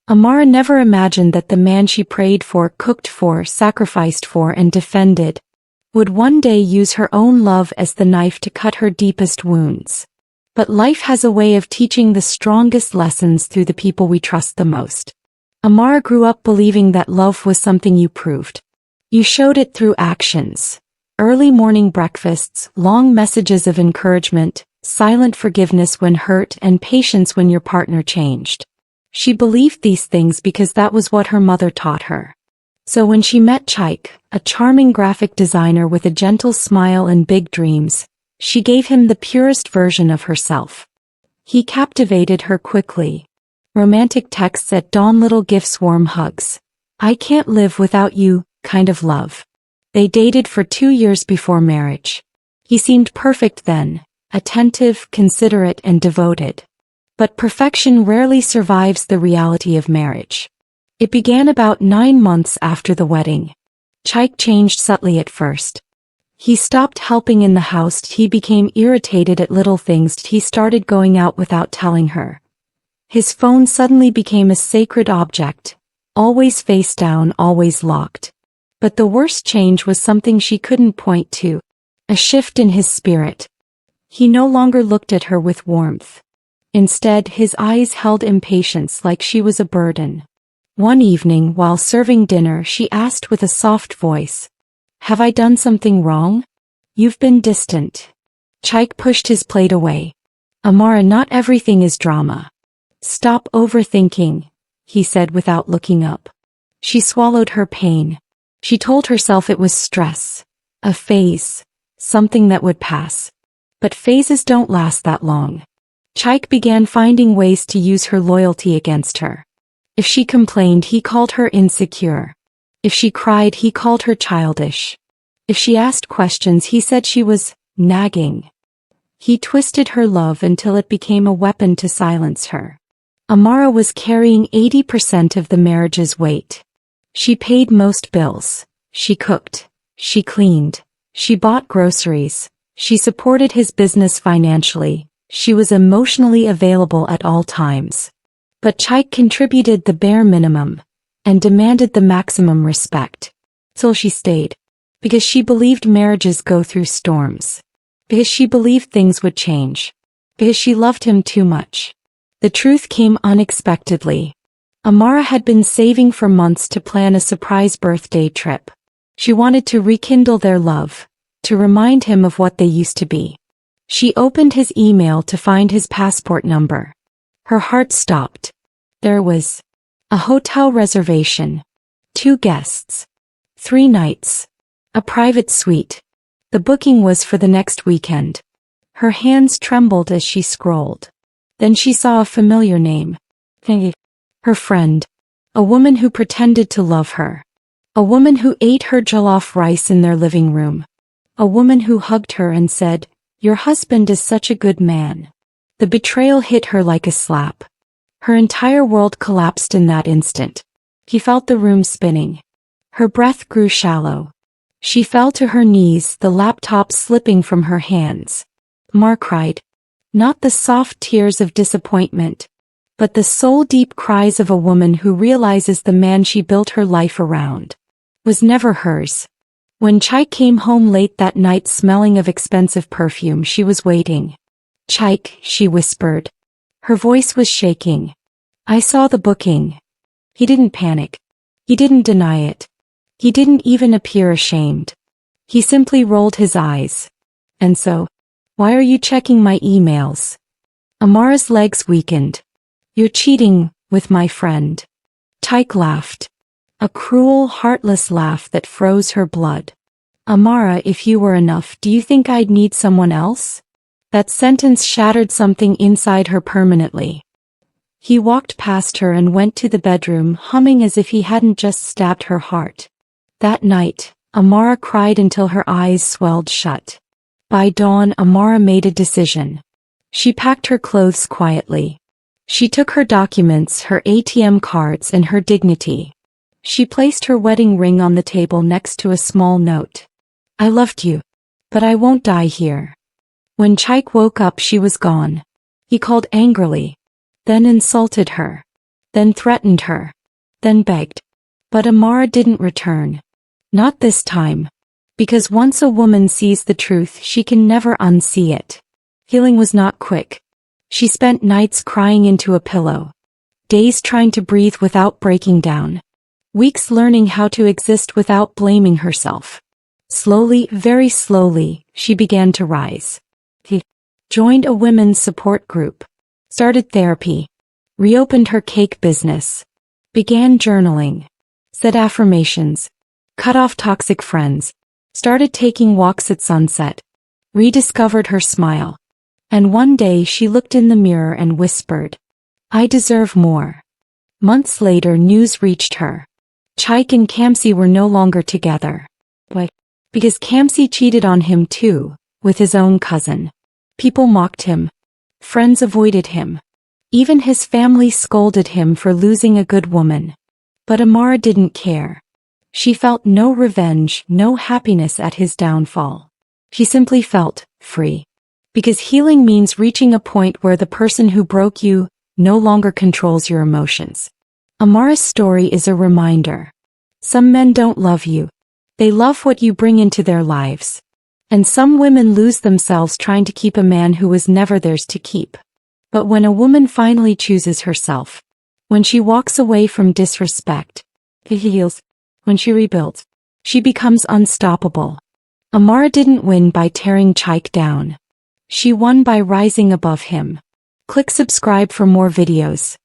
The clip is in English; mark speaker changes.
Speaker 1: Amara never imagined that the man she prayed for, cooked for, sacrificed for, and defended would one day use her own love as the knife to cut her deepest wounds. But life has a way of teaching the strongest lessons through the people we trust the most. Amara grew up believing that love was something you proved. You showed it through actions. Early morning breakfasts, long messages of encouragement, silent forgiveness when hurt, and patience when your partner changed. She believed these things because that was what her mother taught her. So when she met Chaik, a charming graphic designer with a gentle smile and big dreams, she gave him the purest version of herself. He captivated her quickly. Romantic texts at dawn, little gifts, warm hugs. I can't live without you, kind of love. They dated for 2 years before marriage. He seemed perfect then, attentive, considerate, and devoted. But perfection rarely survives the reality of marriage. It began about 9 months after the wedding. Chaik changed subtly at first. He stopped helping in the house, he became irritated at little things, he started going out without telling her. His phone suddenly became a sacred object, always face down, always locked. But the worst change was something she couldn't point to, a shift in his spirit. He no longer looked at her with warmth. Instead, his eyes held impatience, like she was a burden. One evening, while serving dinner, she asked with a soft voice, "Have I done something wrong? You've been distant." Chaik pushed his plate away. "Amara, not everything is drama. Stop overthinking," he said without looking up. She swallowed her pain. She told herself it was stress, a phase, something that would pass. But phases don't last that long. Chaik began finding ways to use her loyalty against her. If she complained, he called her insecure. If she cried, he called her childish. If she asked questions, he said she was nagging. He twisted her love until it became a weapon to silence her. Amara was carrying 80% of the marriage's weight. She paid most bills. She cooked. She cleaned. She bought groceries. She supported his business financially. She was emotionally available at all times. But Chaik contributed the bare minimum and demanded the maximum respect. Till she stayed. Because she believed marriages go through storms. Because she believed things would change. Because she loved him too much. The truth came unexpectedly. Amara had been saving for months to plan a surprise birthday trip. She wanted to rekindle their love, to remind him of what they used to be. She opened his email to find his passport number. Her heart stopped. There was a hotel reservation, 2 guests, 3 nights, a private suite. The booking was for the next weekend. Her hands trembled as she scrolled. Then she saw a familiar name. Her friend. A woman who pretended to love her. A woman who ate her jollof rice in their living room. A woman who hugged her and said, "Your husband is such a good man." The betrayal hit her like a slap. Her entire world collapsed in that instant. He felt the room spinning. Her breath grew shallow. She fell to her knees, the laptop slipping from her hands. Amara cried. Not the soft tears of disappointment, but the soul-deep cries of a woman who realizes the man she built her life around was never hers. When Chaik came home late that night smelling of expensive perfume, she was waiting. "Chaik," she whispered. Her voice was shaking. "I saw the booking." He didn't panic. He didn't deny it. He didn't even appear ashamed. He simply rolled his eyes. "And so? Why are you checking my emails?" Amara's legs weakened. "You're cheating with my friend." Chaik laughed. A cruel, heartless laugh that froze her blood. "Amara, if you were enough, do you think I'd need someone else?" That sentence shattered something inside her permanently. He walked past her and went to the bedroom, humming as if he hadn't just stabbed her heart. That night, Amara cried until her eyes swelled shut. By dawn, Amara made a decision. She packed her clothes quietly. She took her documents, her ATM cards, and her dignity. She placed her wedding ring on the table next to a small note. "I loved you, but I won't die here." When Chaik woke up, she was gone. He called angrily, then insulted her. then threatened her, then begged. But Amara didn't return. Not this time. Because once a woman sees the truth, she can never unsee it. Healing was not quick. She spent nights crying into a pillow, days trying to breathe without breaking down, weeks learning how to exist without blaming herself. Slowly, very slowly, she began to rise. She joined a women's support group, started therapy, reopened her cake business, began journaling, said affirmations, cut off toxic friends, started taking walks at sunset, rediscovered her smile. And one day she looked in the mirror and whispered, "I deserve more." Months later, news reached her. Chaik and Kamsi were no longer together. But because Kamsi cheated on him too, with his own cousin. People mocked him. Friends avoided him. Even his family scolded him for losing a good woman. But Amara didn't care. She felt no revenge, no happiness at his downfall. She simply felt free. Because healing means reaching a point where the person who broke you no longer controls your emotions. Amara's story is a reminder. Some men don't love you. They love what you bring into their lives. And some women lose themselves trying to keep a man who was never theirs to keep. But when a woman finally chooses herself, when she walks away from disrespect, she heals. When she rebuilds, she becomes unstoppable. Amara didn't win by tearing Chaik down. She won by rising above him. Click subscribe for more videos.